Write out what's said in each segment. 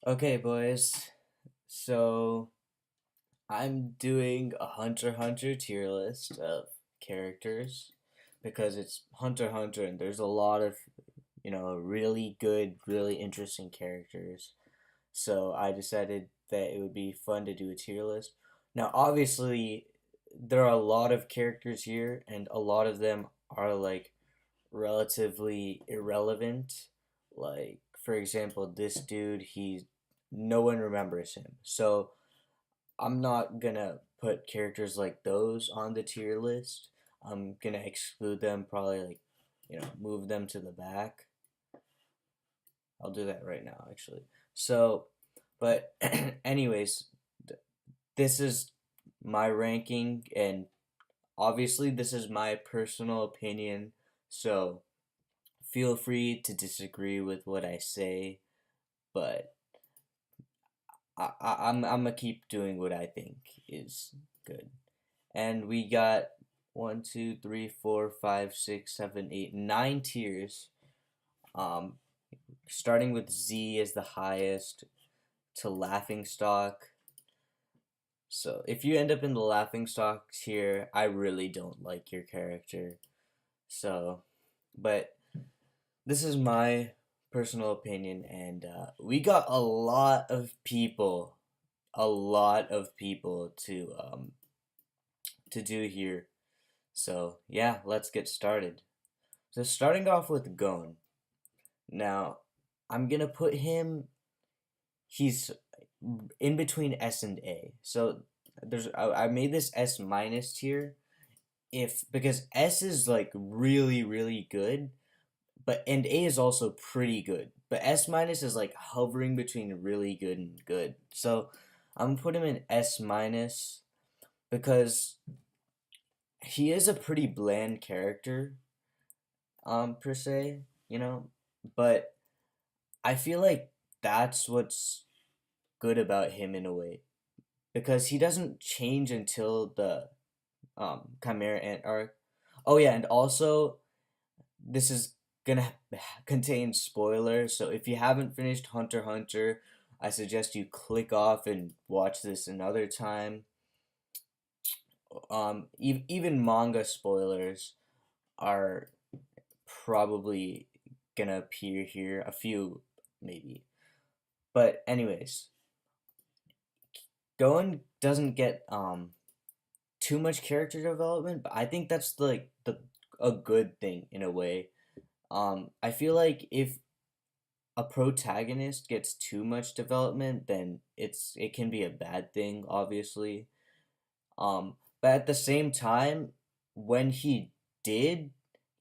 Okay, boys. So I'm doing a Hunter x Hunter tier list of characters because it's Hunter x Hunter and there's a lot of, really good, really interesting characters. So I decided that it would be fun to do a tier list. Now, obviously, there are a lot of characters here and a lot of them are like relatively irrelevant. Like, for example, this dude, no one remembers him. So I'm not gonna put characters like those on the tier list. I'm gonna exclude them, probably like, move them to the back. I'll do that right now, actually. So, but anyways, this is my ranking, and obviously, this is my personal opinion. So, feel free to disagree with what I say, but I'm gonna keep doing what I think is good. And we got one, two, three, four, five, six, seven, eight, nine tiers. Um, Starting with Z as the highest to Laughing Stock. So if you end up in the Laughing Stock tier, I really don't like your character. So, but this is my personal opinion, and we got a lot of people to do here. So yeah, let's get started. So starting off with Gon. Now, I'm gonna put him. He's in between S and A. So I made this S minus tier if because S is like really good, but and A is also pretty good. But S minus is like hovering between really good and good. So I'm gonna put him in S minus because he is a pretty bland character, per se, but I feel like that's what's good about him in a way because he doesn't change until the Chimera Ant arc. Oh yeah, and also this is gonna contain spoilers, so if you haven't finished Hunter x Hunter, I suggest you click off and watch this another time. Even manga spoilers are probably gonna appear here, a few maybe. But anyways, Goen doesn't get too much character development, but I think that's like the a good thing in a way. I feel like if a protagonist gets too much development, then it can be a bad thing, obviously. But at the same time, when he did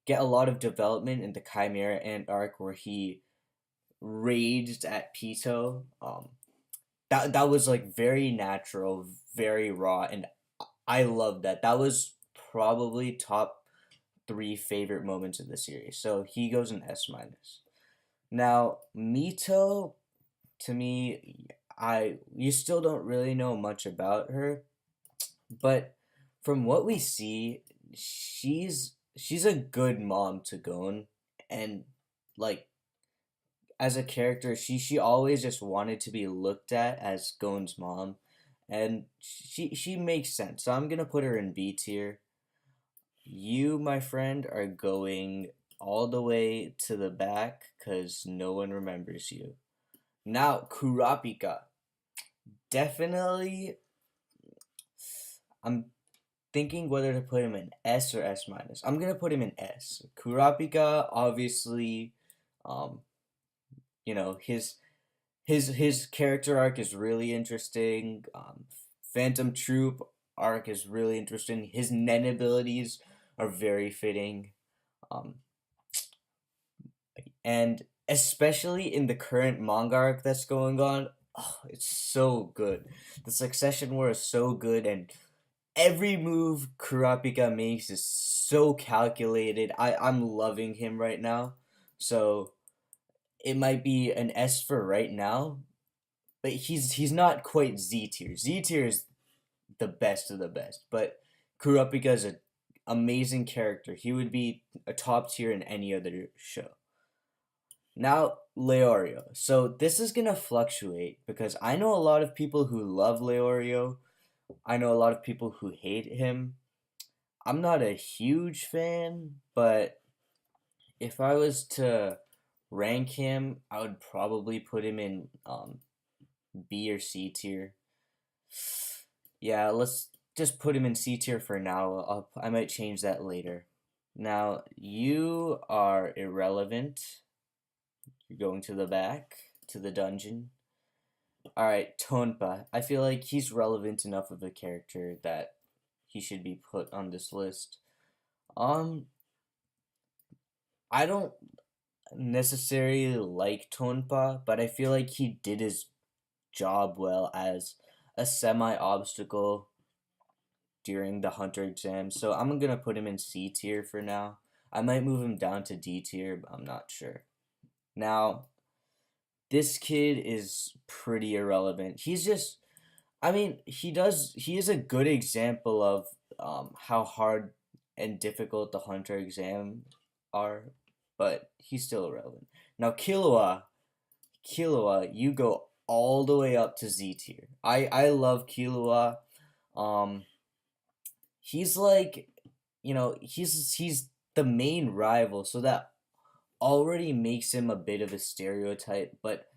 get a lot of development in the Chimera Ant arc where he raged at Pito, that was like very natural, very raw, and I love that. That was probably top three favorite moments of the series. So he goes in S minus. Now Mito, to me, I you still don't really know much about her, but from what we see, she's a good mom to Gon, and like as a character, she always just wanted to be looked at as Gon's mom, and she makes sense. So I'm gonna put her in B tier. You, my friend, are going all the way to the back because no one remembers you. Now, Kurapika. Definitely, I'm thinking whether to put him in S or S minus. I'm gonna put him in S. Kurapika, obviously, um, his character arc is really interesting. Phantom Troop arc is really interesting. His Nen abilities are very fitting. Um, and especially in the current manga arc that's going on, oh, it's so good. The Succession War is so good, and every move Kurapika makes is so calculated. I'm loving him right now. So it might be an S for right now, but he's not quite Z tier. Z tier is the best of the best, but Kurapika is an amazing character. He would be a top tier in any other show. Now, Leorio. So this is gonna fluctuate because I know a lot of people who love Leorio. I know a lot of people who hate him. I'm not a huge fan, but if I was to rank him, I would probably put him in B or C tier. Yeah, let's just put him in C tier for now. I might change that later. Now, you are irrelevant. You're going to the back, to the dungeon. Alright, Tonpa. I feel like he's relevant enough of a character that he should be put on this list. Um, I don't necessarily like Tonpa, but I feel like he did his job well as a semi obstacle during the hunter exam. So I'm gonna put him in C tier for now. I might move him down to D tier, but I'm not sure. Now, this kid is pretty irrelevant. He's just, I mean, he is a good example of how hard and difficult the hunter exam are, but he's still irrelevant. Now, Killua, you go all the way up to Z tier. I love Killua. Um, he's like, he's the main rival, so that already makes him a bit of a stereotype. But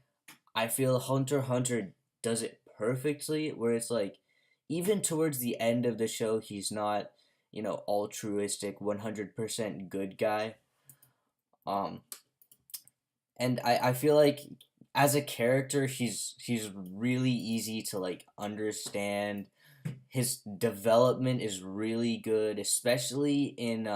I feel Hunter x Hunter does it perfectly, where it's like, even towards the end of the show, he's not, altruistic, 100% good guy. Um, and I feel like as a character, he's really easy to like understand. His development is really good, especially in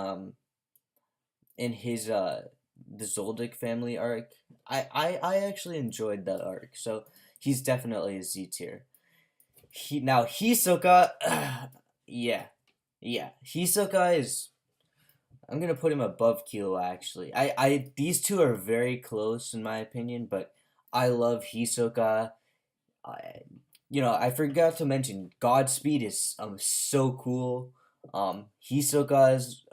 his the Zoldyck family arc. I actually enjoyed that arc, so he's definitely a Z tier. Now Hisoka, yeah, yeah, Hisoka is. I'm gonna put him above Kilo actually. These two are very close in my opinion, but I love Hisoka. I, I forgot to mention Godspeed is so cool. Hisoka's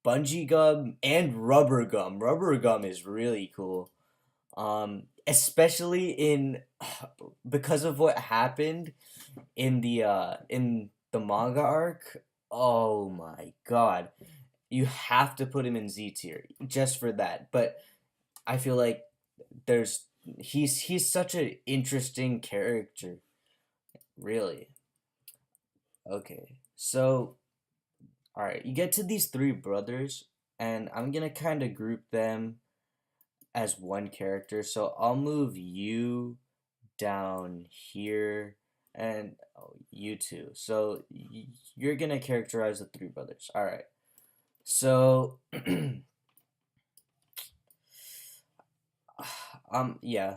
Bungee Gum and Rubber Gum. Rubber Gum is really cool. Especially in because of what happened in the manga arc. Oh my god. You have to put him in Z tier just for that. But I feel like there's he's such an interesting character, really. Okay. So, all right, you get to these three brothers and I'm going to kind of group them as one character. So, I'll move you down here and you two. So, you're going to characterize the three brothers. All right. So, yeah,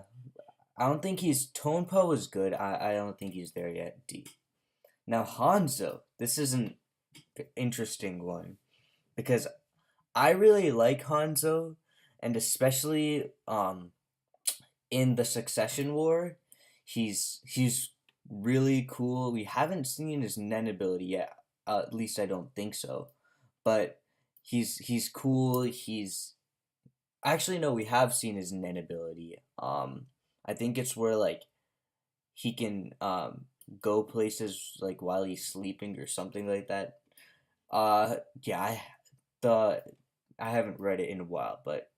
I don't think he's Tonpo is good. I don't think he's there yet. D. Now Hanzo, this is an interesting one because I really like Hanzo, and especially in the Succession War, he's really cool. We haven't seen his Nen ability yet. At least I don't think so. But he's cool. He's actually no, we have seen his Nen ability. I think it's where like he can go places like while he's sleeping or something like that. Yeah, the I haven't read it in a while, but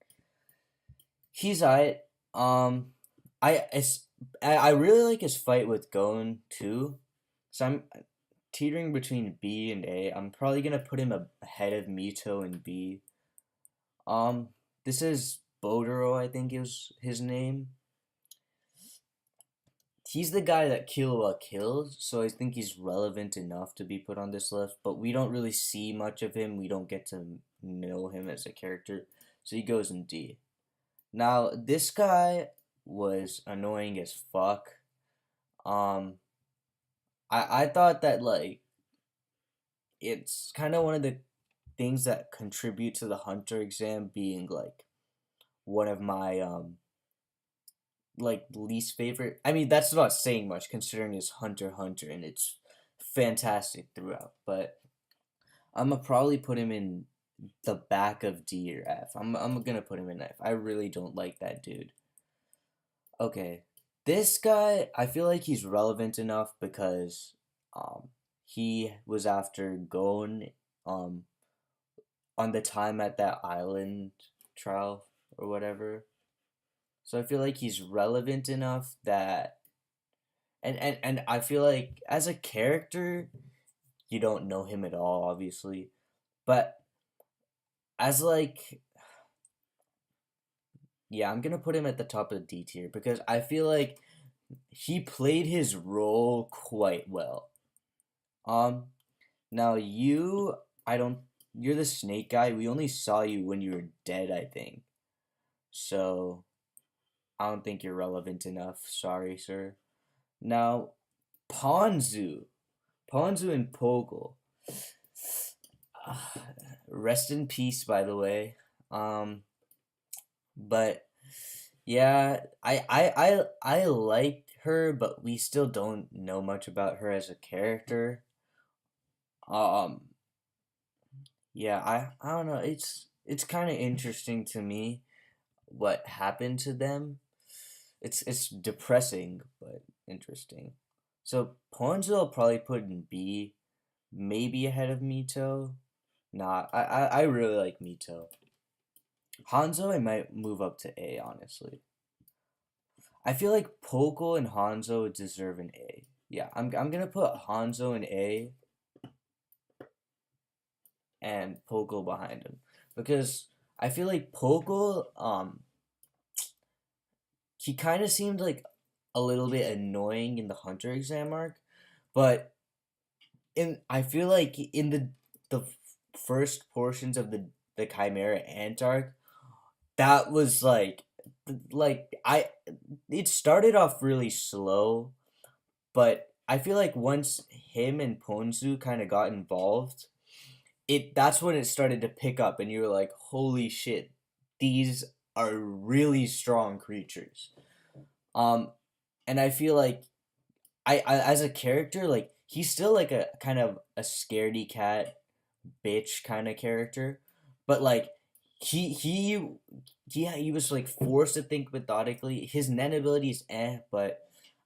he's alright. Um, I it's, I really like his fight with Gon too, so I'm teetering between B and A. I'm probably gonna put him ahead of Mito and B. Um, this is Bodoro, I think is his name. He's the guy that Killua kills, so I think he's relevant enough to be put on this list, but we don't really see much of him. We don't get to know him as a character, so he goes in D. Now, this guy was annoying as fuck. Um, I thought that, like, it's kind of one of the things that contribute to the Hunter exam being, like, one of my, like least favorite. I mean, that's not saying much considering it's Hunter x Hunter and it's fantastic throughout. But I'm gonna probably put him in the back of D or F. I'm gonna put him in F. I really don't like that dude. Okay, this guy, I feel like he's relevant enough because he was after Gon um on the time at that island trial or whatever. So I feel like he's relevant enough that and I feel like as a character, you don't know him at all, obviously. But as like yeah, I'm gonna put him at the top of the D tier because I feel like he played his role quite well. Um, Now you, I don't. You're the snake guy. We only saw you when you were dead, I think. So I don't think you're relevant enough. Sorry, sir. Now, Ponzu, Ponzu and Poggle. Rest in peace, by the way. Um, but yeah, I liked her, but we still don't know much about her as a character. Um, yeah, I don't know. It's kind of interesting to me what happened to them. It's depressing but interesting. So Ponzo I'll probably put in B, maybe ahead of Mito. Nah, I really like Mito. Hanzo I might move up to A, honestly. I feel like Poco and Hanzo deserve an A. Yeah, I'm gonna put Hanzo in A and Poco behind him because I feel like Poco he kind of seemed like a little bit annoying in the Hunter exam arc, but in I feel like in the first portions of the Chimera Ant arc, that was like I it started off really slow, but I feel like once him and Ponzu kind of got involved, it that's when it started to pick up, and you were like, holy shit, these are really strong creatures. Um, and I feel like I as a character, like he's still like a kind of a scaredy cat bitch kind of character, but like he he he was like forced to think methodically. His Nen ability is but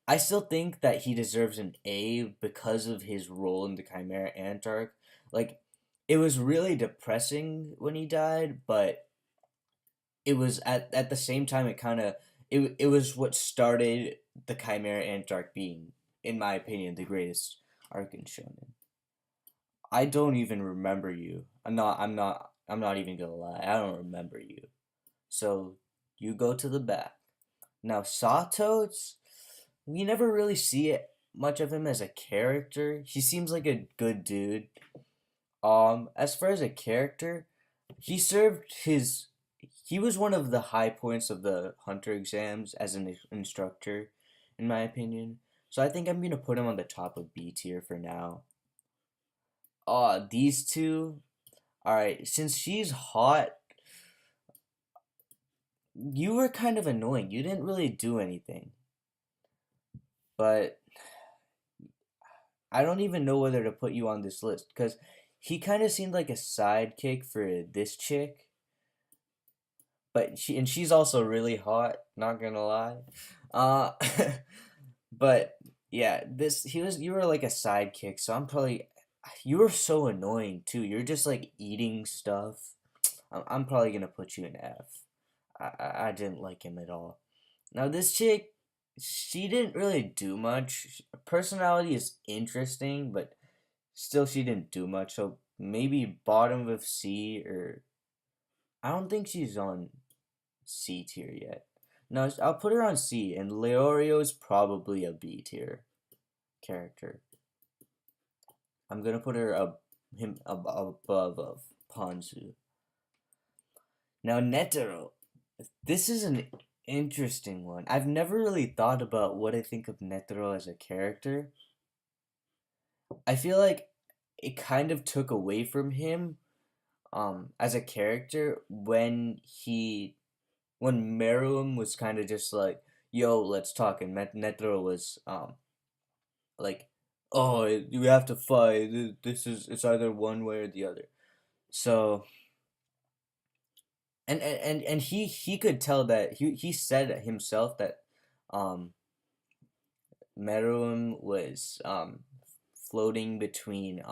I still think that he deserves an A because of his role in the Chimera Ant arc. Like it was really depressing when he died, but it was at the same time it was what started the Chimera Ant arc being, in my opinion, the greatest arc in shonen. I don't even remember you. I'm not even gonna lie. I don't remember you. So you go to the back. Now Sato's we never really see it much of him as a character. He seems like a good dude. As far as a character, he served his he was one of the high points of the Hunter exams as an instructor, in my opinion. So I think I'm gonna put him on the top of B tier for now. These two. Alright, since she's hot, you were kind of annoying. You didn't really do anything. But I don't even know whether to put you on this list because he kind of seemed like a sidekick for this chick. But she's also really hot, not gonna lie. Uh but yeah, this he was you were like a sidekick, so I'm probably you were so annoying too. You're just like eating stuff. I'm probably gonna put you in F. I didn't like him at all. Now this chick, she didn't really do much. Personality is interesting, but still she didn't do much. So maybe bottom of C or I don't think she's on C tier yet. No, I'll put her on C, and Leorio's probably a B tier character. I'm gonna put her above of Ponzu. Now Netero, this is an interesting one. I've never really thought about what I think of Netero as a character. I feel like it kind of took away from him as a character when Meruem was kind of just like, yo, let's talk, and Netero was like, oh, you have to fight. This is it's either one way or the other. So And he could tell that he said himself that um Meruem was floating between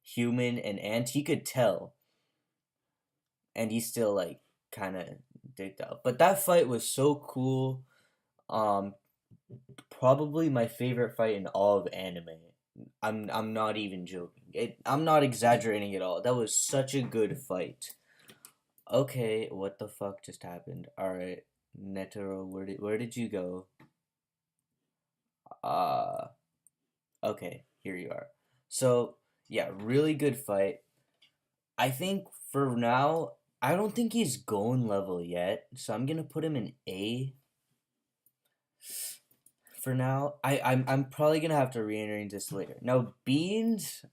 human and ant. He could tell, and he still like kind of digged out. But that fight was so cool. Um, Probably my favorite fight in all of anime. I'm not even joking. I'm not exaggerating at all. That was such a good fight. Okay, what the fuck just happened? All right, Netero, where did you go? Uh, okay, here you are. So yeah, really good fight. I think for now, I don't think he's going level yet, so I'm gonna put him in A for now. I'm probably gonna have to rearrange this later. Now Beans,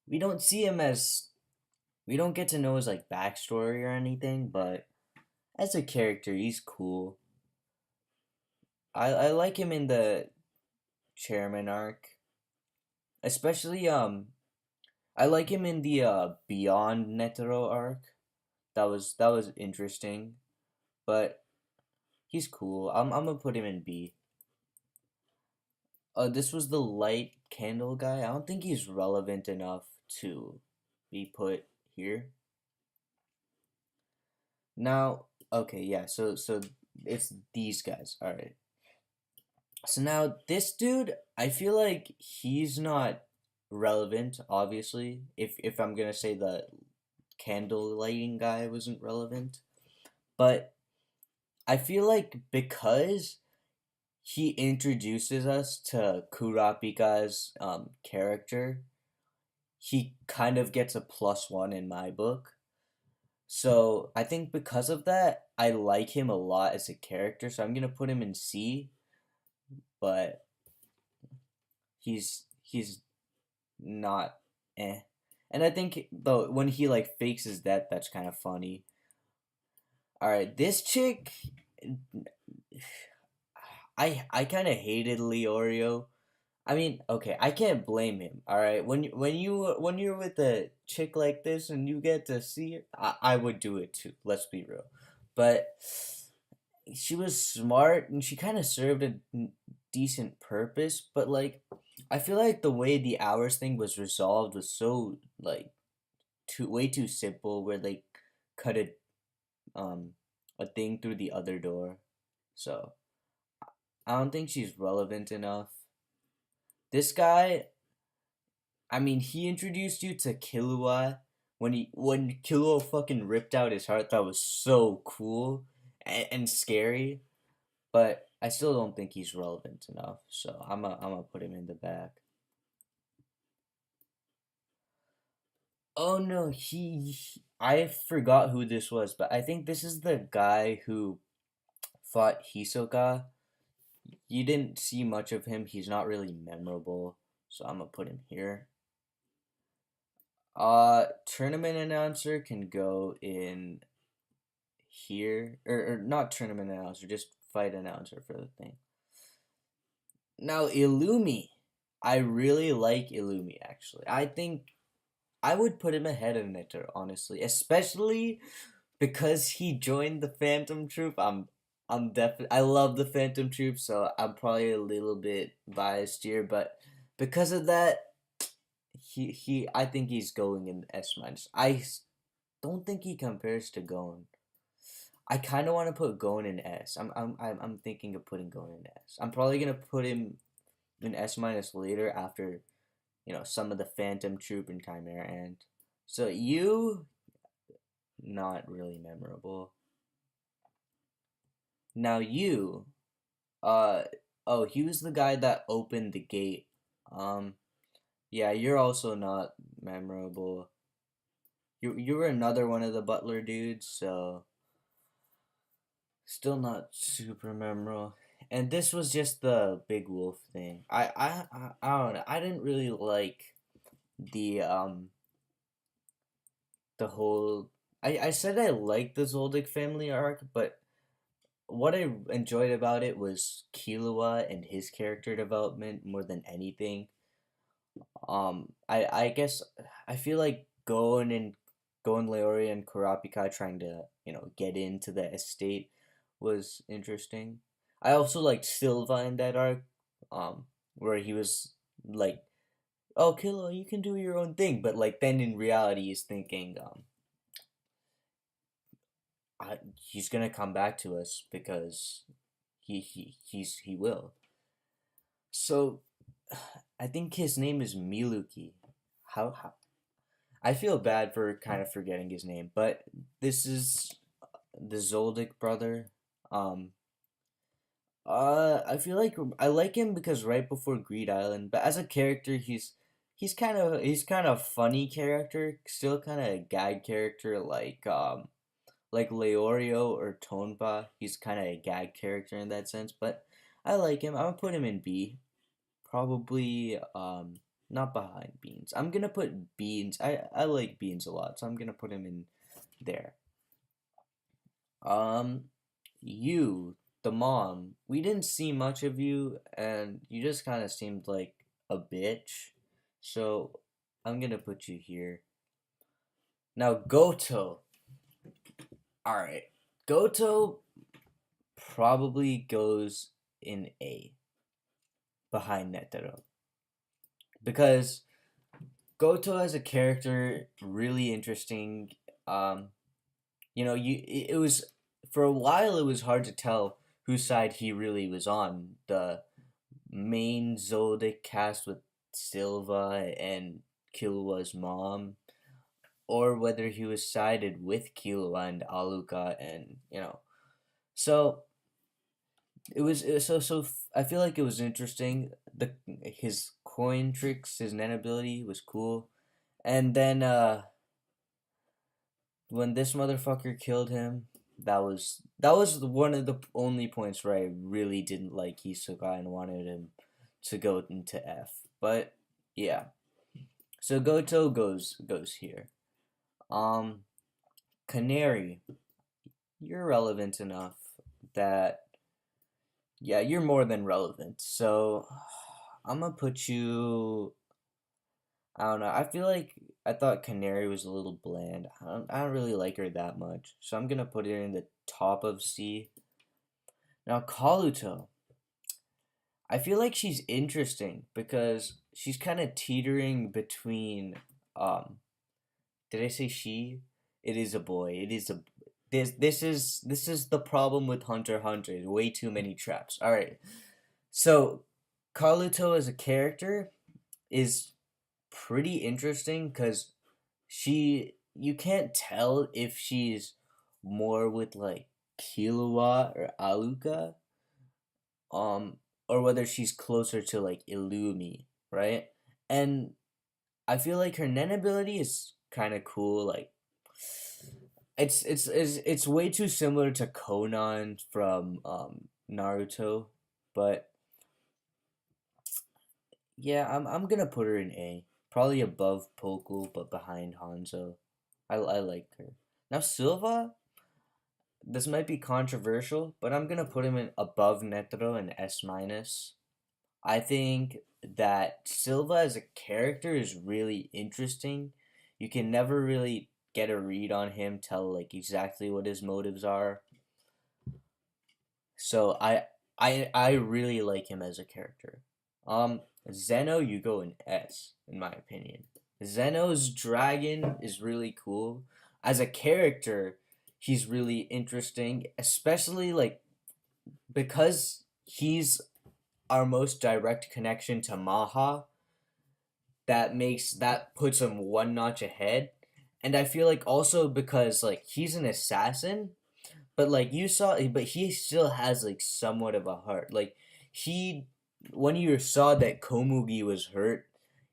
we don't see him as we don't get to know his like backstory or anything, but as a character, he's cool. I like him in the chairman arc, especially I like him in the Beyond Netero arc. That was interesting, but he's cool. I'm gonna put him in B. This was the light candle guy. I don't think he's relevant enough to be put here. Now, okay, yeah. So it's these guys. All right. So now this dude, I feel like he's not relevant. Obviously, if I'm gonna say the candle lighting guy wasn't relevant, but I feel like because he introduces us to Kurapika's character, he kind of gets a +1 in my book. So I think because of that, I like him a lot as a character. So I'm gonna put him in C, but he's not eh. And I think though when he like fakes his death, that's kind of funny. All right, this chick, I kind of hated Leorio. I mean, okay, I can't blame him. All right, when you're with a chick like this and you get to see it, I would do it too. Let's be real, but she was smart and she kind of served a decent purpose. But like, I feel like the way the hours thing was resolved was so like too way too simple. Where they cut um a thing through the other door, so I don't think she's relevant enough. This guy, I mean, he introduced you to Killua when Killua fucking ripped out his heart. That was so cool and scary, but I still don't think he's relevant enough. So I'm gonna put him in the back. Oh no, I forgot who this was, but I think this is the guy who fought Hisoka. You didn't see much of him. He's not really memorable, so I'm gonna put him here. Tournament announcer can go in here, or not tournament announcer, just fight announcer for the thing. Now Illumi, I really like Illumi actually. I think I would put him ahead of Netter honestly, especially because he joined the Phantom Troop. I'm definitely I love the Phantom Troop, so I'm probably a little bit biased here, but because of that, he I think he's going in S minus. Don't think he compares to Gon. I kind of want to put Gon in S. I'm thinking of putting Gon in S. I'm probably gonna put him in S minus later after some of the Phantom Troop and Chimera Ant. So you not really memorable. Now you uh oh, he was the guy that opened the gate. Um yeah, you're also not memorable. You were another one of the butler dudes, so still not super memorable. And this was just the big wolf thing. I don't know. I didn't really like the the whole I said I liked the Zoldyck family arc, but what I enjoyed about it was Killua and his character development more than anything. I guess I feel like Gon Leoria and Kurapika trying to, get into the estate was interesting. I also liked Silva in that arc, where he was like, "Oh, Killua, you can do your own thing," but like then in reality, he's thinking, he's gonna come back to us because he will. So, I think his name is Miluki. How I feel bad for kind of forgetting his name, but this is the Zoldyck brother. Um, I feel like I like him because right before Greed Island, but as a character, he's kind of funny character, still kind of a gag character like Leorio or Tonpa. He's kind of a gag character in that sense, but I like him. I'm gonna put him in B, probably not behind Beans. I'm gonna put Beans. I like Beans a lot, so I'm gonna put him in there. Um, you, the mom, we didn't see much of you, and you just kind of seemed like a bitch. So I'm gonna put you here. Now, Goto. Alright. Goto probably goes in A behind Netero. Because Goto as a character, really interesting. Um, it was for a while it was hard to tell whose side he really was on. The main Zoldyck cast with Silva and Killua's mom, or whether he was sided with Killua and Aluka, and so I feel like it was interesting. His coin tricks, his Nen ability was cool, and then when this motherfucker killed him, that was one of the only points where I really didn't like Hisoka and wanted him to go into F. But yeah, so Goto goes here. Um, Canary, you're relevant enough that yeah, you're more than relevant. So I'm gonna put you. I don't know. I feel like I thought Canary was a little bland. I don't really like her that much. So I'm gonna put her in the top of C. Now Kaluto. I feel like she's interesting because she's kind of teetering between did I say she? It is a boy. It is a this is the problem with Hunter x Hunter. Way too many traps. All right. So Kaluto as a character is pretty interesting because you can't tell if she's more with like Killua or Aluka, um, or whether she's closer to like Illumi, right? And I feel like her Nen ability is kind of cool. Like it's way too similar to Conan from Naruto, but yeah, I'm gonna put her in A. Probably above Poku, but behind Hanzo. I like her. Now Silva, this might be controversial, but I'm gonna put him in above Netero and S minus. I think that Silva as a character is really interesting. You can never really get a read on him, tell like exactly what his motives are. So I really like him as a character. Zeno, you go in S, in my opinion. Zeno's dragon is really cool. As a character, he's really interesting, especially like because he's our most direct connection to Maha. That puts him one notch ahead. And I feel like also because like he's an assassin, but like but he still has like somewhat of a heart. Like he, when you saw that Komugi was hurt,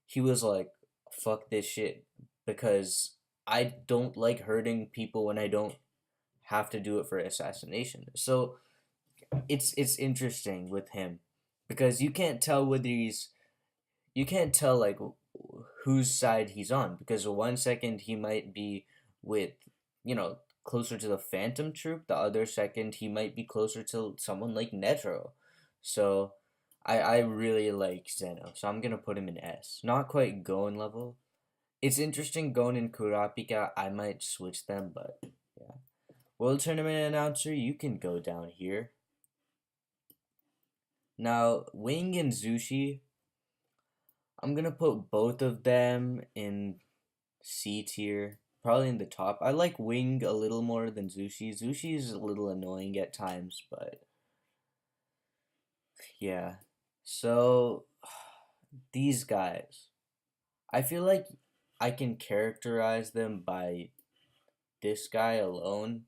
he was like, "Fuck this shit," because I don't like hurting people when I don't have to do it for assassination. So it's interesting with him because you can't tell like whose side he's on because one second he might be with closer to the Phantom Troop, the other second he might be closer to someone like Netero. So I really like Zeno, so I'm gonna put him in S. Not quite going level. It's interesting Gon and Kurapika. I might switch them, but yeah. World Tournament announcer, you can go down here. Now, Wing and Zushi, I'm gonna put both of them in C tier, probably in the top. I like Wing a little more than Zushi. Zushi is a little annoying at times, but yeah. So, these guys, I feel like I can characterize them by this guy alone.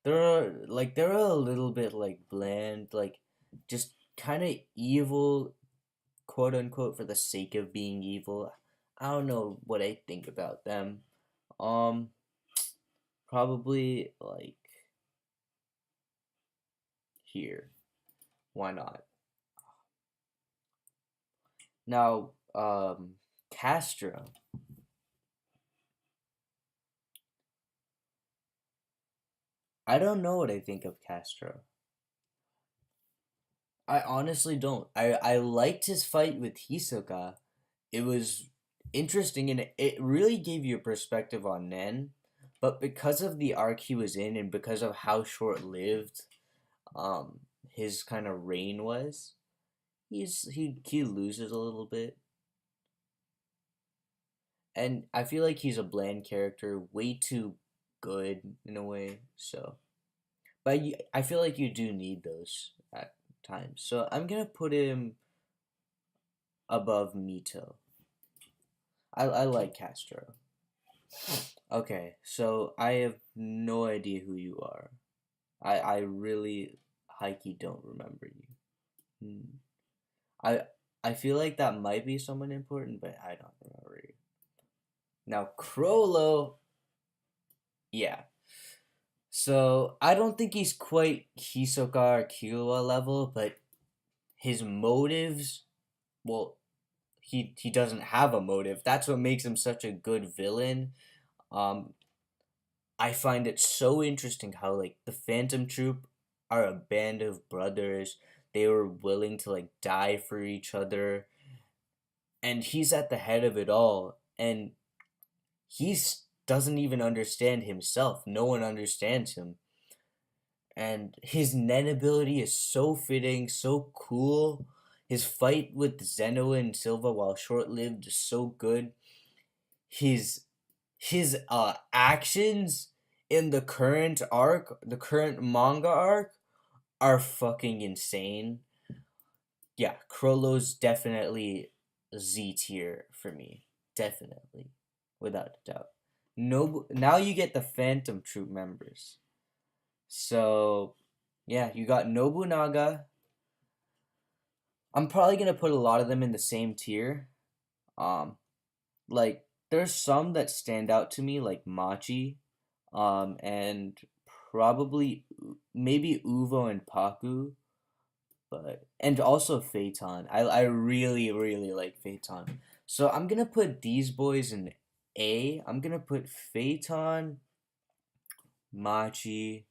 They're a little bit like bland, like just kind of evil, quote unquote, for the sake of being evil. I don't know what I think about them. Um, Probably like here. Why not? Now, Castro. I don't know what I think of Castro. I honestly don't. I liked his fight with Hisoka. It was interesting and it really gave you a perspective on Nen. But because of the arc he was in and because of how short lived his kind of reign was, he loses a little bit. And I feel like he's a bland character, way too good in a way. So, but I feel like you do need those at times. So I'm gonna put him above Mito. I like Castro. Okay, so I have no idea who you are. I really Heike don't remember you. Hmm. I I feel like that might be someone important, but I don't remember you. Now Crollo, yeah. So I don't think he's quite Hisoka or Killua level, but his motives, well, he doesn't have a motive. That's what makes him such a good villain. Um, I find it so interesting how like the Phantom Troop are a band of brothers. They were willing to like die for each other, and he's at the head of it all. And doesn't even understand himself. No one understands him. And his Nen ability is so fitting, so cool. His fight with Zeno and Silva, while short lived, is so good. His his actions in the current arc, the current manga arc, are fucking insane. Yeah, Crollo's definitely Z tier for me. Definitely. Without a doubt. No, now you get the Phantom Troop members. So, yeah, you got Nobunaga. I'm probably gonna put a lot of them in the same tier. Um, like there's some that stand out to me, like Machi, and probably maybe Uvo and Paku, but and also Phaeton. I really like Phaeton. So I'm gonna put these boys in A. I'm gonna put Phaeton, Machi,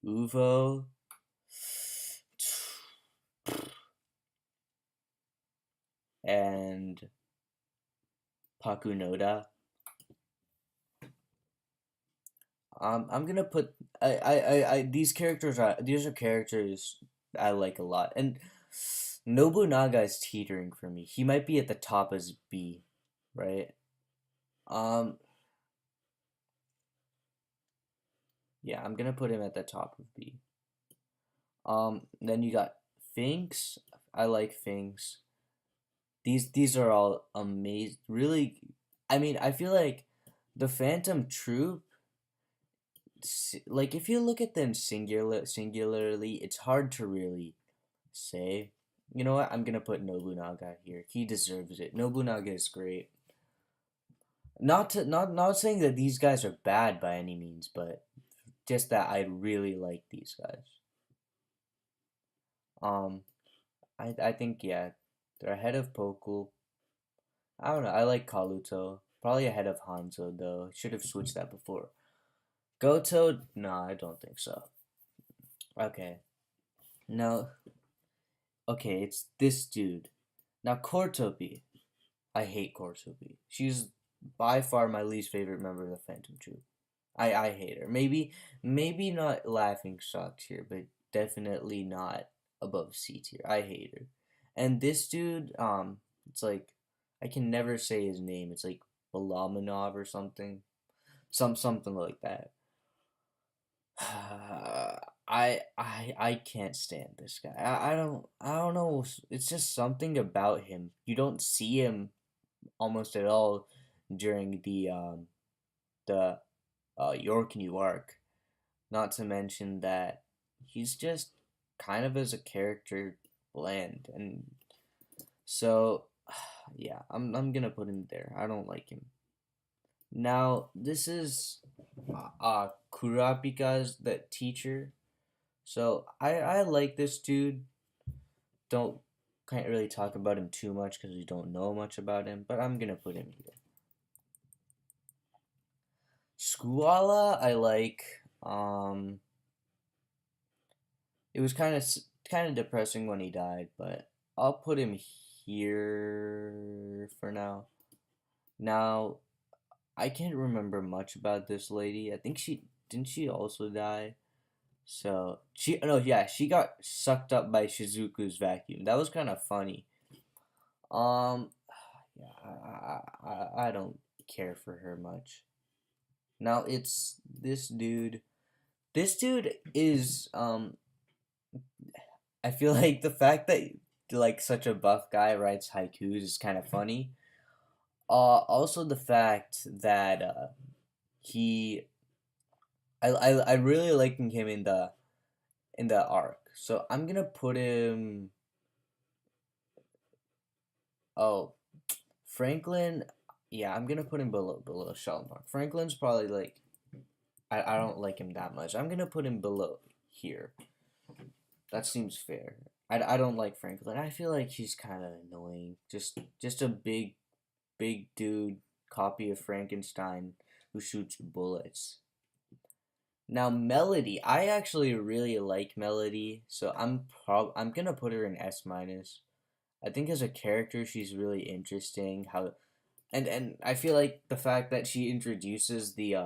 Uvo, and Pakunoda. I'm gonna put these are characters I like a lot, and Nobunaga is teetering for me. He might be at the top as B, right? Um, yeah, I'm gonna put him at the top of B. Then you got Finks. I like Finks. These are all amazing. Really, I mean, I feel like the Phantom Troop, like if you look at them singularly, it's hard to really say. You know what? I'm gonna put Nobunaga here. He deserves it. Nobunaga is great. Not saying that these guys are bad by any means, but just that I really like these guys. Um, I think yeah, they're ahead of Poku. I don't know. I like Kaluto. Probably ahead of Hanzo though. Should have switched that before. Goto? No, I don't think so. Okay. Now, okay, it's this dude. Now Kortopi. I hate Korsumi. She's by far my least favorite member of the Phantom Troop. I hate her. Maybe not laughing stock tier, but definitely not above C tier. I hate her. And this dude, it's like I can never say his name. It's like Balamanov or something. Something like that. I can't stand this guy. I don't know. It's just something about him. You don't see him almost at all during the York New Arc. Not to mention that he's just kind of as a character bland, and so yeah, I'm gonna put him there. I don't like him. Now this is Kurapika's the teacher. So I like this dude. Don't Can't really talk about him too much because we don't know much about him, but I'm gonna put him here. Squala I like. It was kind of depressing when he died, but I'll put him here for now. Now I can't remember much about this lady. I think she also die. So she no yeah she got sucked up by Shizuku's vacuum. That was kind of funny. Um, yeah, I don't care for her much. Now it's this dude. This dude is I feel like the fact that like such a buff guy writes haikus is kind of funny. Also the fact that he I really liking him in the arc. So I'm gonna put him. Oh, Franklin. Yeah, I'm gonna put him below Shalimar. Franklin's probably like I don't like him that much. I'm gonna put him below here. That seems fair. I don't like Franklin. I feel like he's kind of annoying. Just a big dude copy of Frankenstein who shoots bullets. Now Melody, I actually really like Melody, so I'm gonna put her in S minus. I think as a character she's really interesting. How and I feel like the fact that she introduces the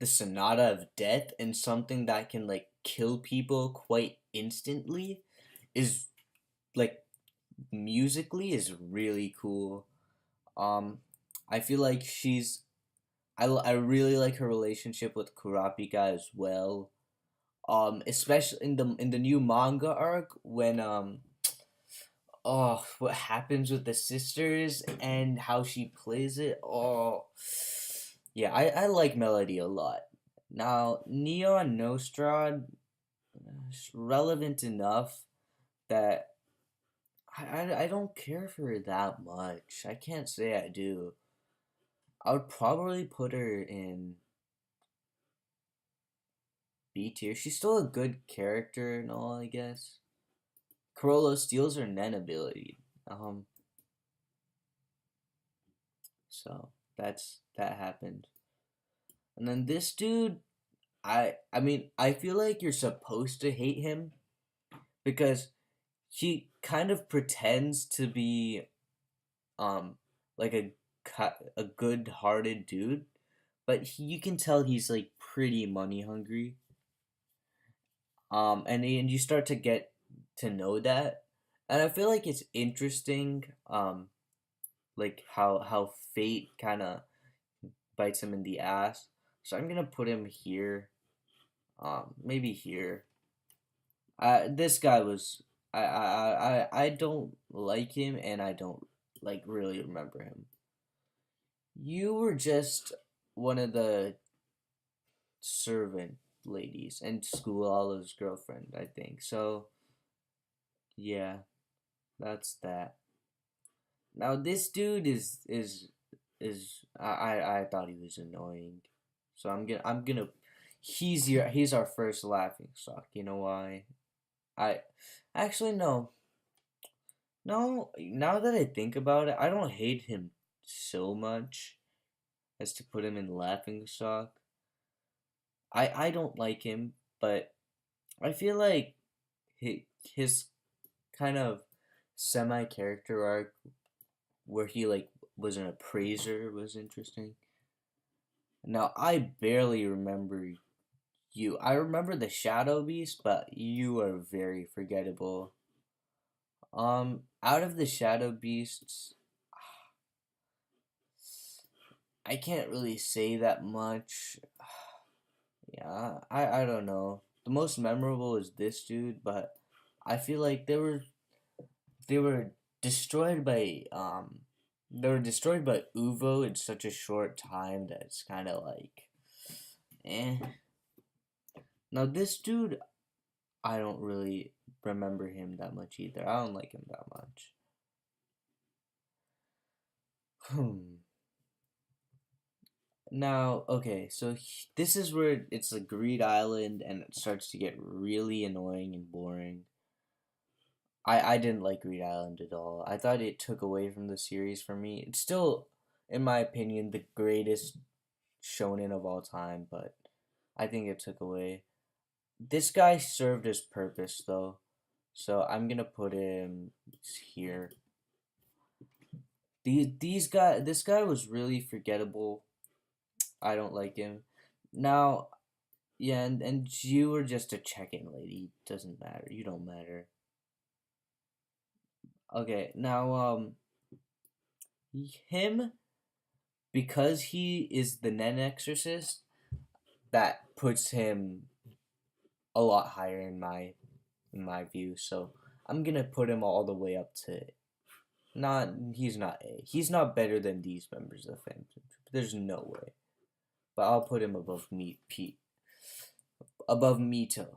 Sonata of Death and something that can like kill people quite instantly is like musically is really cool. Um, I feel like I really like her relationship with Kurapika as well. Especially in the new manga arc when oh what happens with the sisters and how she plays it. Oh, yeah, I like Melody a lot. Now Neon Nostrad is relevant enough that I don't care for her that much. I can't say I do. I would probably put her in B tier. She's still a good character and all, I guess. Corolla steals her Nen ability. Um, so that happened. And then this dude, I mean, I feel like you're supposed to hate him because he kind of pretends to be like a good-hearted dude, but you can tell he's like pretty money hungry. And you start to get to know that, and I feel like it's interesting. Like how fate kind of bites him in the ass. So I'm gonna put him here. Maybe here. This guy was I don't like him, and I don't like really remember him. You were just one of the servant ladies and School Olive's girlfriend, I think. So yeah, that's that. Now this dude is I thought he was annoying, so I'm gonna he's our first laughing stock. You know why? I actually no. Now that I think about it, I don't hate him so much as to put him in laughing stock. I don't like him, but I feel like his kind of semi character arc where he like was an appraiser was interesting. Now I barely remember you. I remember the Shadow Beast, but you are very forgettable. Out of the Shadow Beasts, I can't really say that much. Yeah, I don't know. The most memorable is this dude, but I feel like they were destroyed by Uvo in such a short time that it's kind of like eh. Now this dude, I don't really remember him that much either. I don't like him that much. Hmm. Now, okay, so this is where it's a Greed Island and it starts to get really annoying and boring. I didn't like Greed Island at all. I thought it took away from the series for me. It's still, in my opinion, the greatest shonen of all time, but I think it took away. This guy served his purpose though, so I'm gonna put him here. This guy was really forgettable. I don't like him. Now, yeah, and you were just a check-in lady. Doesn't matter. You don't matter. Okay, now him, because he is the Nen Exorcist, that puts him a lot higher in my view. So I'm gonna put him all the way up to not. He's not A. He's not better than these members of Phantom Troop. There's no way. But I'll put him above above Mito,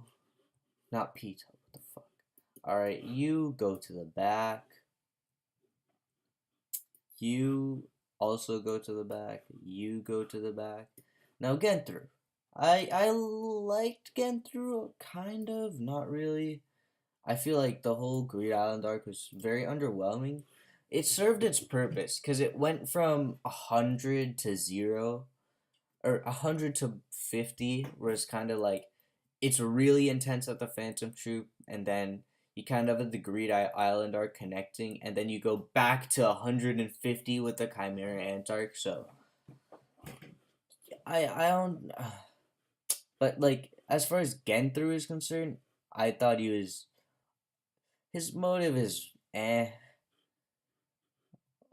not Pito. What the fuck? All right, you go to the back. You also go to the back. You go to the back. Now Gentru. I liked Gentru, kind of, not really. I feel like the whole Greed Island arc was very underwhelming. It served its purpose because it went from 100 to 0, or 100 to 50, where it's kind of like it's really intense at the Phantom Troop, and then you kind of have the Greed Island arc connecting, and then you go back to 150 with the Chimera Ant arc. So I don't, but like as far as Genthru is concerned, I thought his motive is eh.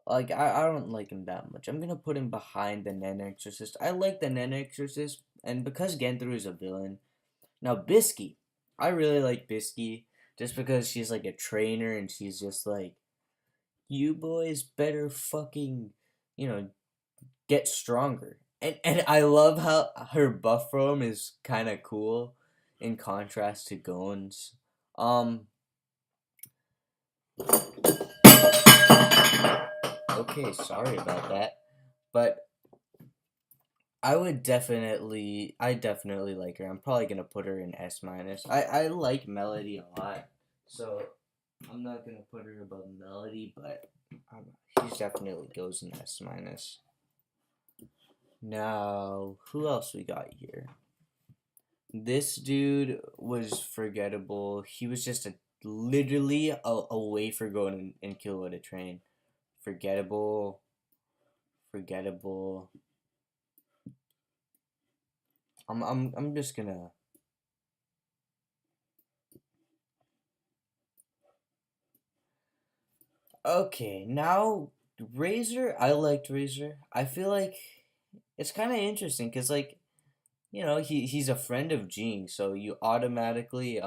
Like I don't like him that much. I'm gonna put him behind the Nen Exorcist. I like the Nen Exorcist, and because Genthru is a villain. Now Bisky, I really like Bisky just because she's like a trainer and she's just like, you boys better fucking, you know, get stronger. And I love how her buff form is kind of cool in contrast to Gon's. Um. Okay, sorry about that, but I definitely like her. I'm probably gonna put her in S minus. I like Melody a lot, so I'm not gonna put her above Melody, but she definitely goes in S minus. Now, who else we got here? This dude was forgettable. He was just literally a way for going and kill with a train. Forgettable, forgettable. I'm just gonna. Okay, now Razor. I liked Razor. I feel like it's kind of interesting because like he's a friend of Jing, so you automatically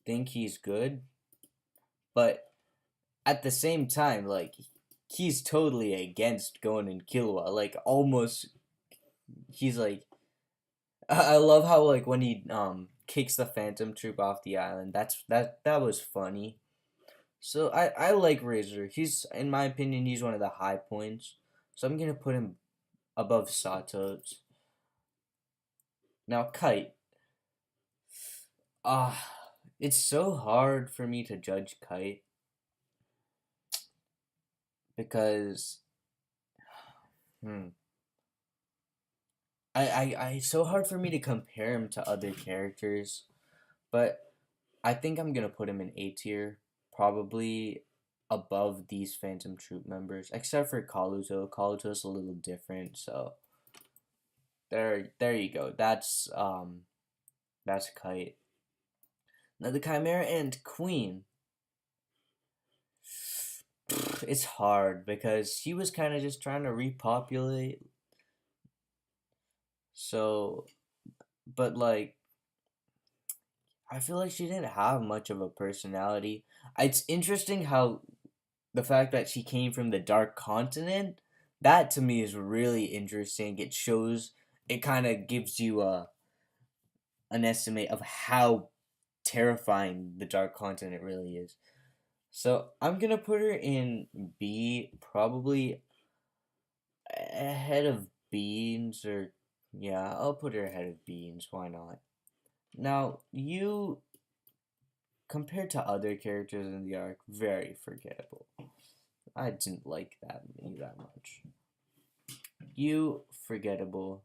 think he's good, but at the same time, like he's totally against going in Killua. Like almost, he's like, I love how like when he kicks the Phantom Troop off the island. That was funny. So I like Razor. He's, in my opinion, he's one of the high points. So I'm gonna put him above Sato's. Now Kite. It's so hard for me to judge Kite because hmm, it's so hard for me to compare him to other characters, but I think I'm gonna put him in A tier, probably above these Phantom Troop members, except for Kaluto. Kaluto's a little different, so there you go. That's Kite. Now the Chimera and Queen. It's hard because she was kind of just trying to repopulate. So, but like, I feel like she didn't have much of a personality. It's interesting how the fact that she came from the Dark Continent, that to me is really interesting. It shows, it kind of gives you an estimate of how terrifying the Dark Continent really is. So I'm gonna put her in B, probably ahead of Beans, or yeah, I'll put her ahead of Beans. Why not? Now you, compared to other characters in the arc, very forgettable. I didn't like you that much. You forgettable.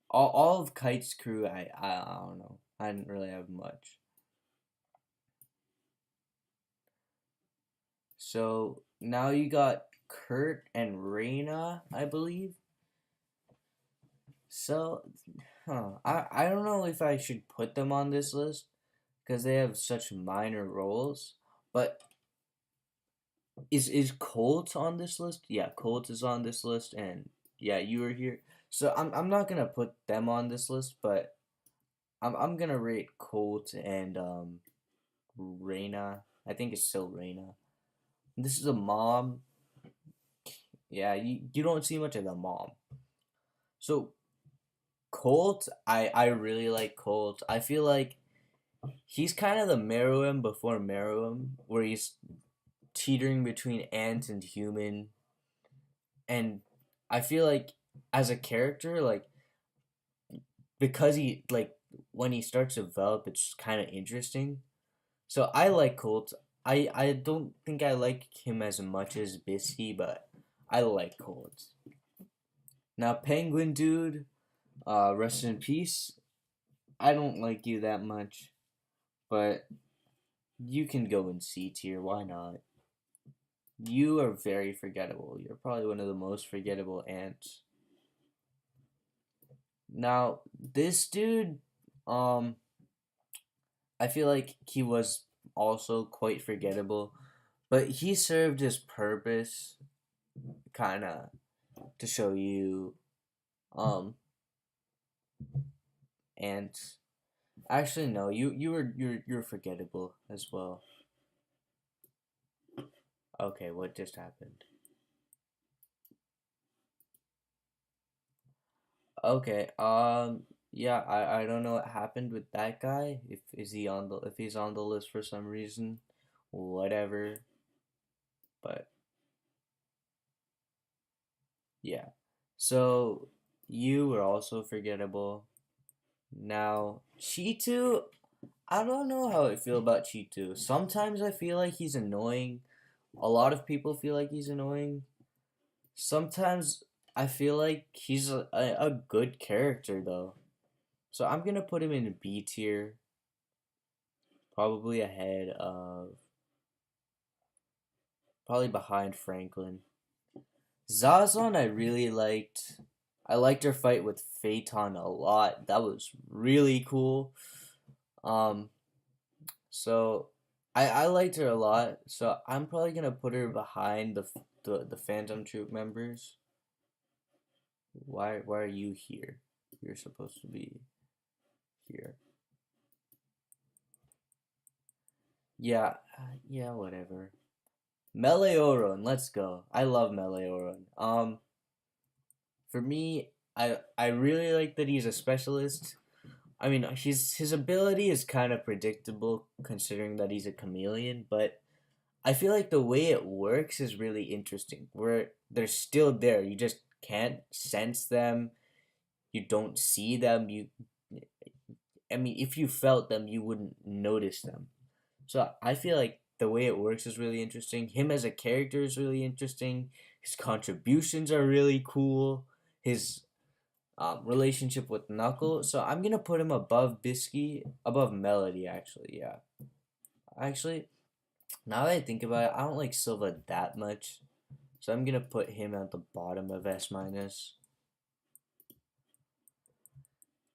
All of Kite's crew, I don't know. I didn't really have much. So now you got Kurt and Reina, I believe. So, I don't know if I should put them on this list because they have such minor roles. But is Colt on this list? Yeah, Colt is on this list, and yeah, you were here. So I'm not gonna put them on this list, but I'm gonna rate Colt and Reina. I think it's still Reina. This is a mom. Yeah, you don't see much of the mom. So Colt, I really like Colt. I feel like he's kind of the Meruem before Meruem, where he's teetering between ant and human. And I feel like as a character, like because he like when he starts to develop, it's kind of interesting. So I like Colt. I don't think I like him as much as Bisky, but I like Colt. Now Penguin Dude, rest in peace. I don't like you that much, but you can go in C tier. Why not? You are very forgettable. You're probably one of the most forgettable ants. Now, this dude, um, I feel like he was also quite forgettable, but he served his purpose, kind of, to show you, um, ants. Actually, no, you're forgettable as well. Okay, what just happened? Okay, yeah, I don't know what happened with that guy. If he's on the list for some reason, whatever. But yeah, so you were also forgettable. Now Cheetu, I don't know how I feel about Cheetu. Sometimes I feel like he's annoying. A lot of people feel like he's annoying. Sometimes I feel like he's a good character though. So I'm gonna put him in B tier, probably ahead of, probably behind Franklin. Zazon I really liked. I liked her fight with Phaeton a lot. That was really cool. Um, so I liked her a lot. So I'm probably gonna put her behind the Phantom Troop members. Why are you here? You're supposed to be here. Yeah, yeah, whatever. Meleoron, let's go. I love Meleoron. For me, I really like that he's a specialist. I mean, his ability is kind of predictable considering that he's a chameleon, but I feel like the way it works is really interesting. Where they're still there, you just can't sense them. You don't see them. I mean, if you felt them, you wouldn't notice them. So I feel like the way it works is really interesting. Him as a character is really interesting. His contributions are really cool. His relationship with Knuckle. So I'm gonna put him above Bisky, above Melody. Actually, yeah. Actually, Now that I think about it, I don't like Silva that much. So I'm gonna put him at the bottom of S minus.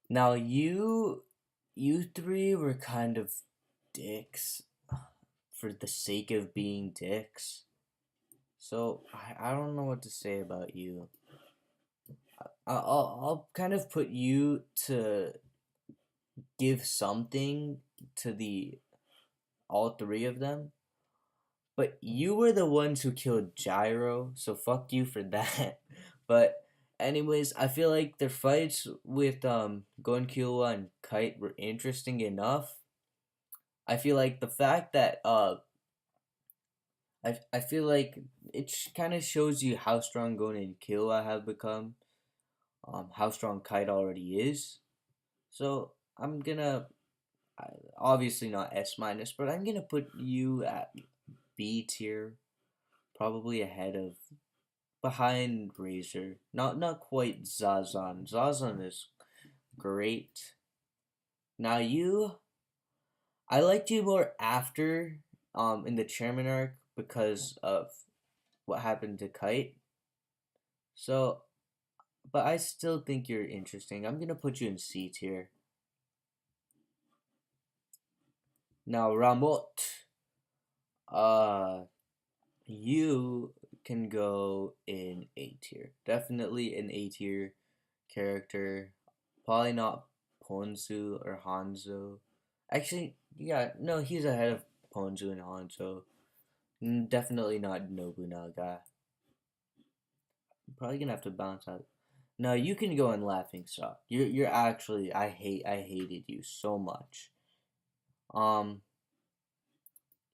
Now you three were kind of dicks for the sake of being dicks. So I don't know what to say about you. I'll kind of put you to give something to the all three of them. But you were the ones who killed Gyro, so fuck you for that. But anyways, I feel like their fights with Gon Killua and Kite were interesting enough. I feel like the fact that I feel like it kind of shows you how strong Gon and Killua have become, how strong Kite already is. So I'm gonna obviously not S minus, but I'm gonna put you at B tier, probably ahead of behind Razor. Not quite Zazan. Zazan is great. Now I liked you more after in the chairman arc because of what happened to Kite. So, but I still think you're interesting. I'm gonna put you in C tier. Now Ramot, uh, you can go in A tier. Definitely an A tier character. Probably not Ponzu or Hanzo. Actually, yeah, no, he's ahead of Ponzu and Hanzo. Definitely not Nobunaga. I'm probably gonna have to bounce out. No, you can go in laughing stock. You're actually I hated you so much. Um,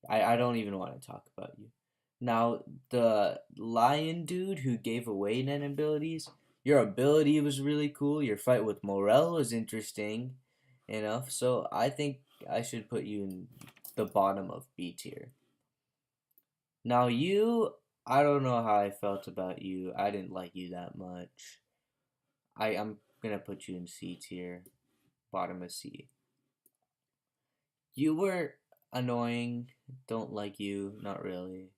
I don't even want to talk about you. Now the lion dude who gave away Nen abilities, your ability was really cool. Your fight with Morel was interesting enough. So I think I should put you in the bottom of B tier. Now you, I don't know how I felt about you. I didn't like you that much. I'm gonna put you in C tier, bottom of C. You were annoying. Don't like you. Not really.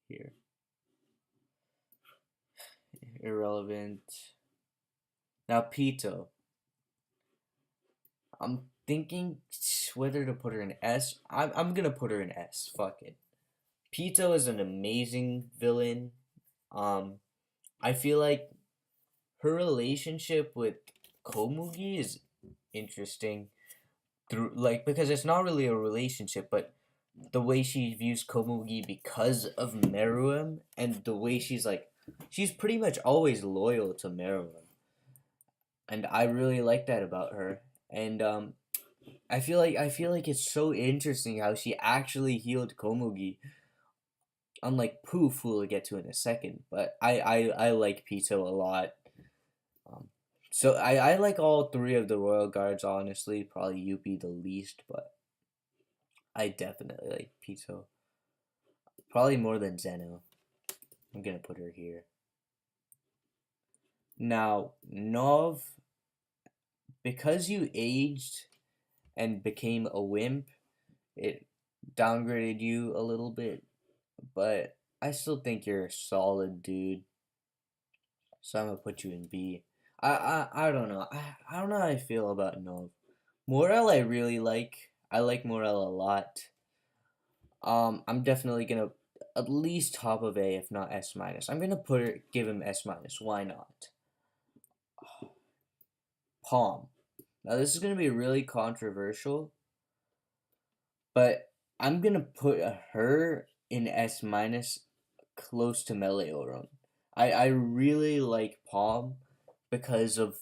Here, irrelevant. Now Pito. I'm thinking whether to put her in S. I'm gonna put her in S. Fuck it. Pito is an amazing villain. Um, I feel like her relationship with Komugi is interesting through like because it's not really a relationship, but the way she views Komugi because of Meruem and the way she's pretty much always loyal to Meruem, and I really like that about her. And I feel like it's so interesting how she actually healed Komugi, unlike Poof, who we'll get to in a second. But I like Pito a lot. Um, so I like all three of the royal guards. Honestly, probably Yuppie the least, but I definitely like Pito. Probably more than Zeno. I'm gonna put her here. Now Nov, because you aged and became a wimp, it downgraded you a little bit, but I still think you're a solid dude. So I'm gonna put you in B. I don't know. I don't know how I feel about Nov. Morel I really like. I like Morel a lot. I'm definitely gonna at least top of A, if not S minus. I'm gonna give him S minus. Why not? Palm. Now this is gonna be really controversial, but I'm gonna put her in S minus, close to Melioron. I really like Palm because of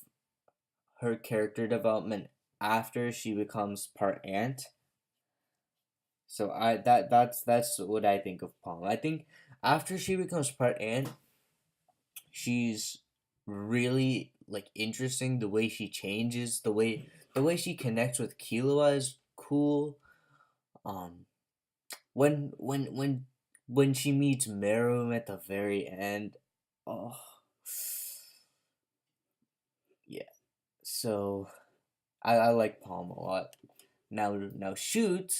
her character development after she becomes part ant. So that's what I think of Palm. I think after she becomes part ant, she's really like interesting. The way she changes, the way she connects with Killua is cool. Um, when she meets Meruem at the very end, oh yeah. So I like Palm a lot. Now shoot.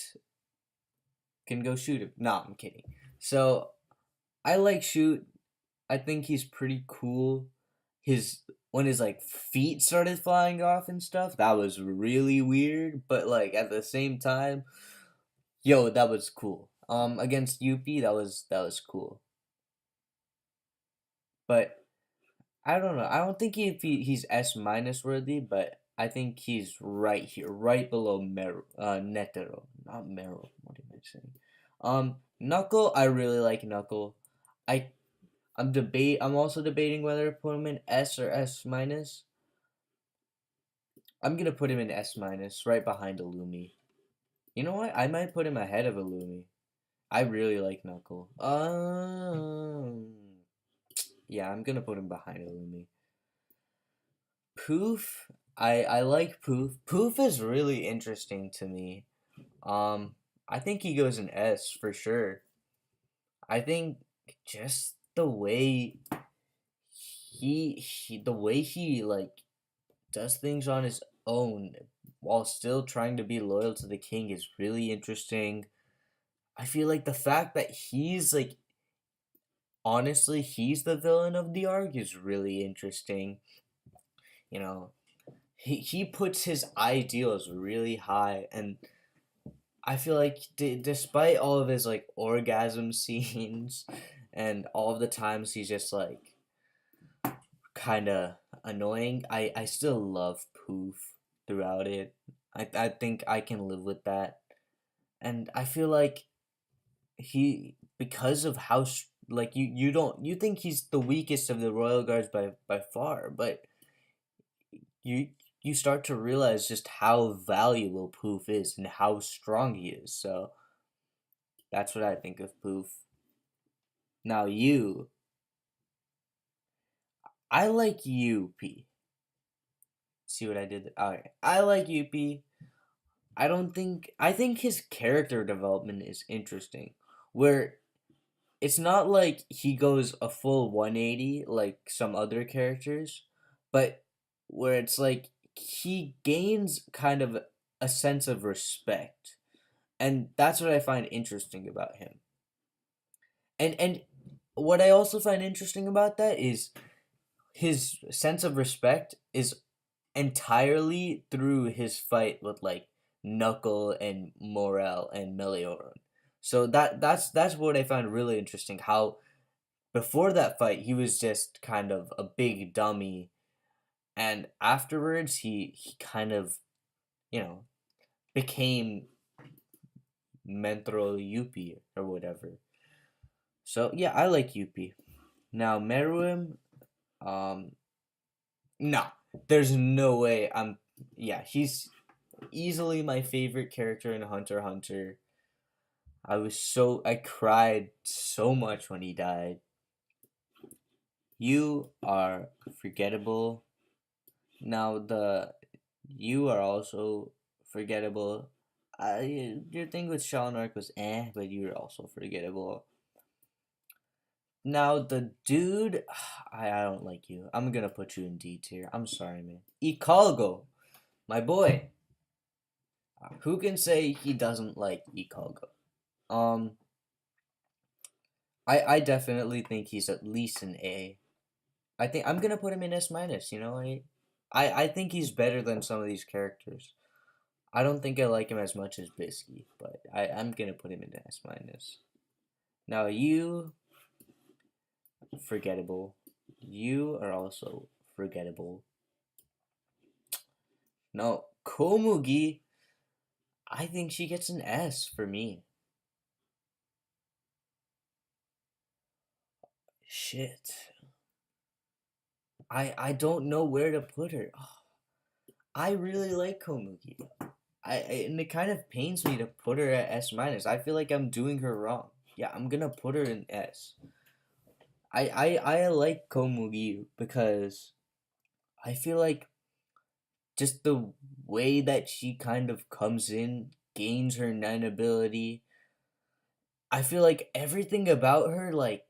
can go shoot him. Nah, I'm kidding. So I like Shoot. I think he's pretty cool. His when his like feet started flying off and stuff, that was really weird. But like at the same time, yo, that was cool. Against UP, that was cool. But I don't know. I don't think he's S minus worthy, but I think he's right here, right below Netero, not Meryl. What am I saying? Knuckle. I really like Knuckle. I I'm also debating whether to put him in S or S minus. I'm gonna put him in S minus, right behind Illumi. You know what? I might put him ahead of Illumi. I really like Knuckle. Yeah, I'm gonna put him behind Illumi. Poof. I like Poof. Poof is really interesting to me. I think he goes in S for sure. I think just the way he like does things on his own while still trying to be loyal to the king is really interesting. I feel like the fact that he's like honestly he's the villain of the arc is really interesting. You know, he puts his ideals really high, and I feel like despite all of his like orgasm scenes and all of the times he's just like kind of annoying, I still love Poof throughout it. I think I can live with that. And I feel like he because of how like you don't you think he's the weakest of the royal guards by far, but you you start to realize just how valuable Poof is and how strong he is. So that's what I think of Poof. Now I like UP. See what I did? Alright. I like UP. I think his character development is interesting. Where it's not like he goes a full 180 like some other characters, but where it's like he gains kind of a sense of respect. And that's what I find interesting about him. And what I also find interesting about that is his sense of respect is entirely through his fight with like Knuckle and Morel and Melioran. So that's what I found really interesting. How before that fight he was just kind of a big dummy, and afterwards he kind of you know became Mentro Yuppie or whatever. So yeah, I like Yuppie. Now Meruem, um, no, there's no way I'm. Yeah, he's easily my favorite character in Hunter x Hunter. I cried so much when he died. You are forgettable. Now you are also forgettable. Your thing with Sean Arc was but you're also forgettable. Now the dude, I don't like you. I'm gonna put you in D tier. I'm sorry, man. Ikalgo, my boy. Who can say he doesn't like Ikalgo? Um, I definitely think he's at least an A. I think I'm gonna put him in S minus. You know, I think he's better than some of these characters. I don't think I like him as much as Bisky, but I'm gonna put him in S minus. Now you forgettable. You are also forgettable. No, Komugi, I think she gets an S for me. Shit. I don't know where to put her. I really like Komugi. And it kind of pains me to put her at S minus. I feel like I'm doing her wrong. Yeah, I'm gonna put her in S. I like Komugi because I feel like just the way that she kind of comes in, gains her 9 ability. I feel like everything about her like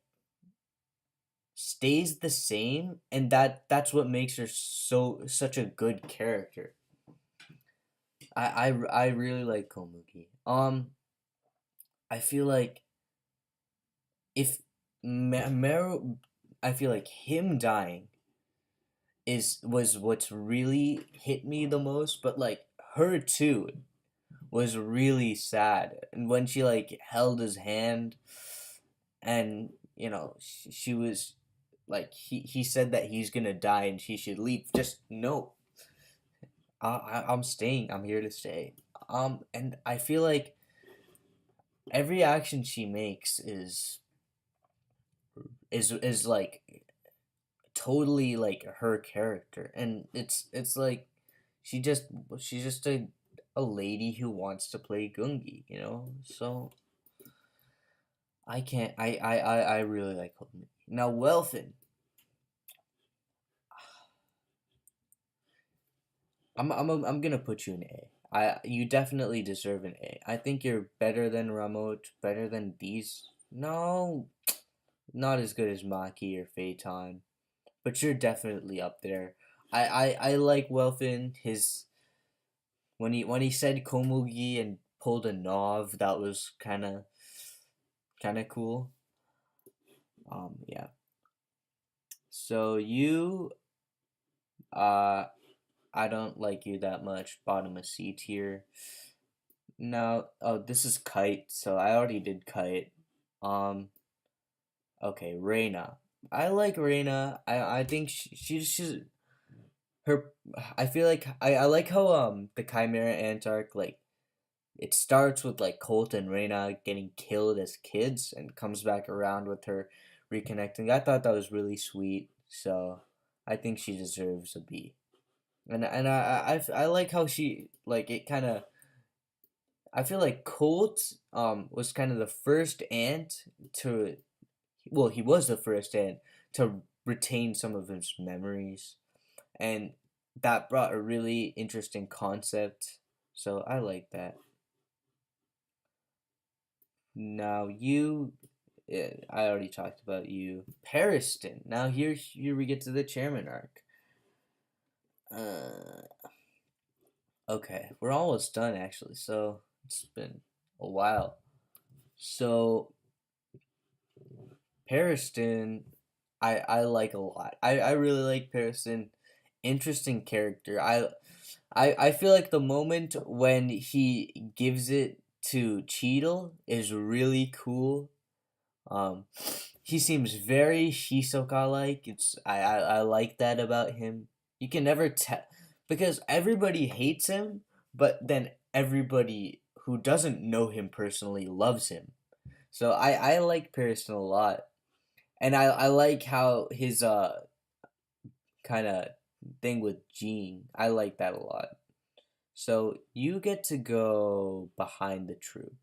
stays the same, and that's what makes her such a good character. I really like Komugi. I feel like if Meru, I feel like him dying is was what's really hit me the most, but like her too was really sad. And when she like held his hand, and she was like, he said that he's gonna die and she should leave. Just no, I'm staying. I'm here to stay. And I feel like every action she makes is like totally like her character, and it's like she just she's just a lady who wants to play gungi, so I can't I really like Homi. Now Welfin, I'm gonna put you an A. You definitely deserve an A. I think you're better than Ramot, better than these. No, not as good as Maki or Phaeton, but you're definitely up there. I like Welfin. His when he said Komugi and pulled a Nov, that was kind of cool. Yeah. So you, uh, I don't like you that much. Bottom of C tier. No, oh, this is Kite. So I already did Kite. Um, okay, Reina. I like Reina. I think she's her. I feel like I like how the Chimera Ant arc, like, it starts with like Colt and Reina getting killed as kids and comes back around with her reconnecting. I thought that was really sweet. So I think she deserves a B. And I like how she like it kind of. I feel like Colt was kind of the first ant to, well, he was the first ant to retain some of his memories, and that brought a really interesting concept. So I like that. Now you, I already talked about you, Pariston. Now here we get to the chairman arc. Uh, okay, we're almost done actually. So it's been a while. So Pariston, I like a lot. I really like Pariston. Interesting character. I feel like the moment when he gives it to Cheadle is really cool. Um, he seems very Hisoka like. I like that about him. You can never tell because everybody hates him, but then everybody who doesn't know him personally loves him. So I like Pearson a lot, and I like how his kind of thing with Gene. I like that a lot. So you get to go behind the troop,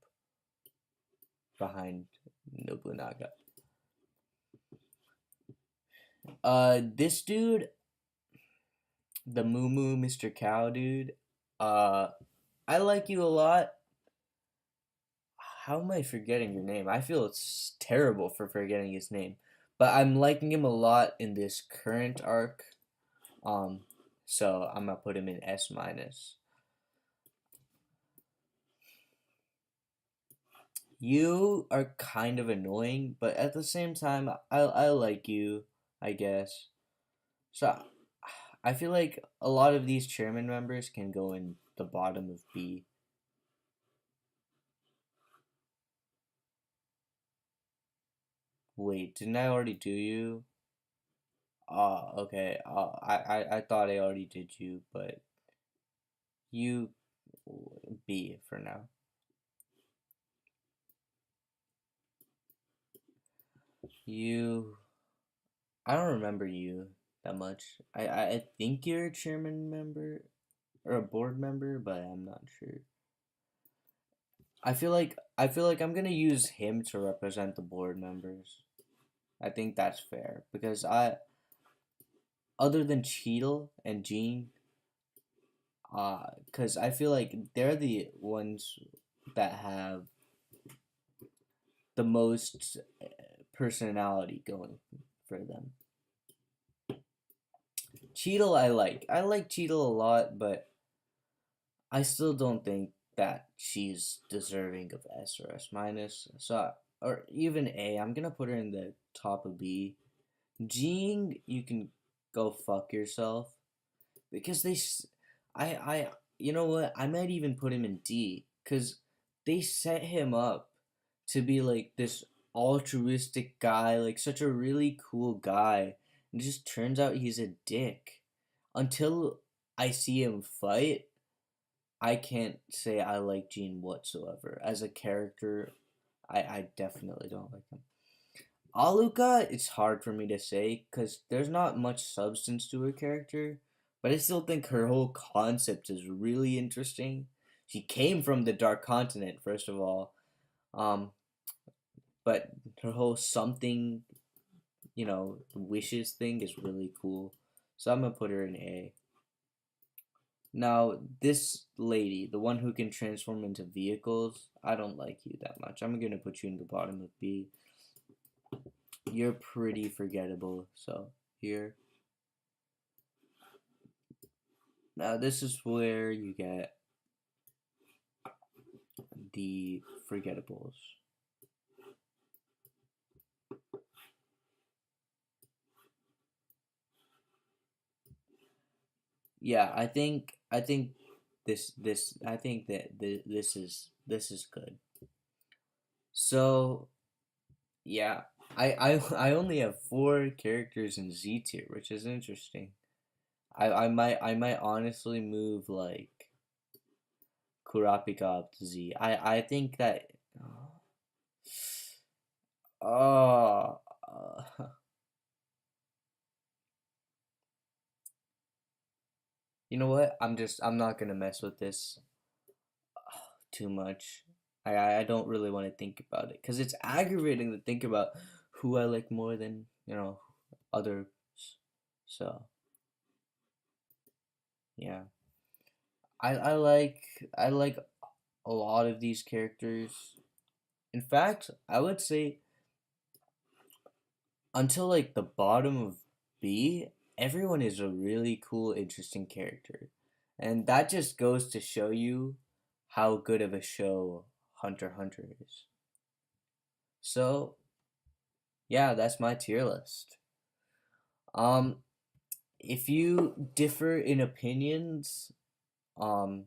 behind Nobunaga. This dude, the Moo Moo Mr. Cow dude, uh, I like you a lot. How am I forgetting your name? I feel it's terrible for forgetting his name, but I'm liking him a lot in this current arc. Um, so I'm gonna put him in S minus. You are kind of annoying, but at the same time, I like you, I guess. So I feel like a lot of these chairman members can go in the bottom of B. Wait, didn't I already do you? Okay. I thought I already did you, but you B for now. You, I don't remember you that much. I think you're a chairman member or a board member, but I'm not sure. I feel like I'm gonna use him to represent the board members. I think that's fair because other than Cheadle and Gene, because I feel like they're the ones that have the most personality going for them. Cheadle, I like. I like Cheadle a lot, but I still don't think that she's deserving of S or S minus. So or even A. I'm gonna put her in the top of B. Jean, you can go fuck yourself because I you know what? I might even put him in D because they set him up to be like this altruistic guy, like such a really cool guy, and it just turns out he's a dick. Until I see him fight, I can't say I like Gene whatsoever. As a character, I definitely don't like him. Aluka, it's hard for me to say because there's not much substance to her character, but I still think her whole concept is really interesting. She came from the Dark Continent, first of all, um, but her whole something, wishes thing is really cool. So I'm gonna put her in A. Now, this lady, the one who can transform into vehicles, I don't like you that much. I'm gonna put you in the bottom of B. You're pretty forgettable, so here. Now, this is where you get the forgettables. Yeah, I think this I think that this is good. So, yeah, I only have four characters in Z tier, which is interesting. I might honestly move like Kurapika up to Z. I think that oh you know what? I'm not gonna mess with this too much. I don't really want to think about it because it's aggravating to think about who I like more than others. So yeah, I like a lot of these characters. In fact, I would say until like the bottom of B, everyone is a really cool, interesting character. And that just goes to show you how good of a show Hunter x Hunter is. So, yeah, that's my tier list. Um, if you differ in opinions, um,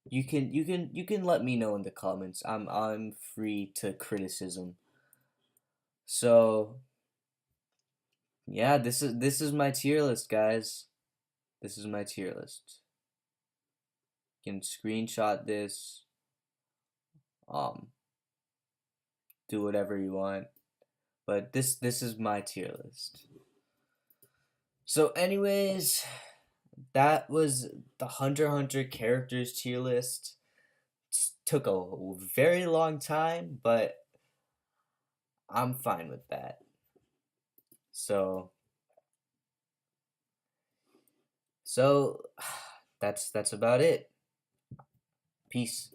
you can let me know in the comments. I'm free to criticism. So, yeah, this is my tier list, guys. This is my tier list. You can screenshot this, um, do whatever you want. But this is my tier list. So anyways, that was the Hunter x Hunter characters tier list. Took a very long time, but I'm fine with that. So so that's about it. Peace.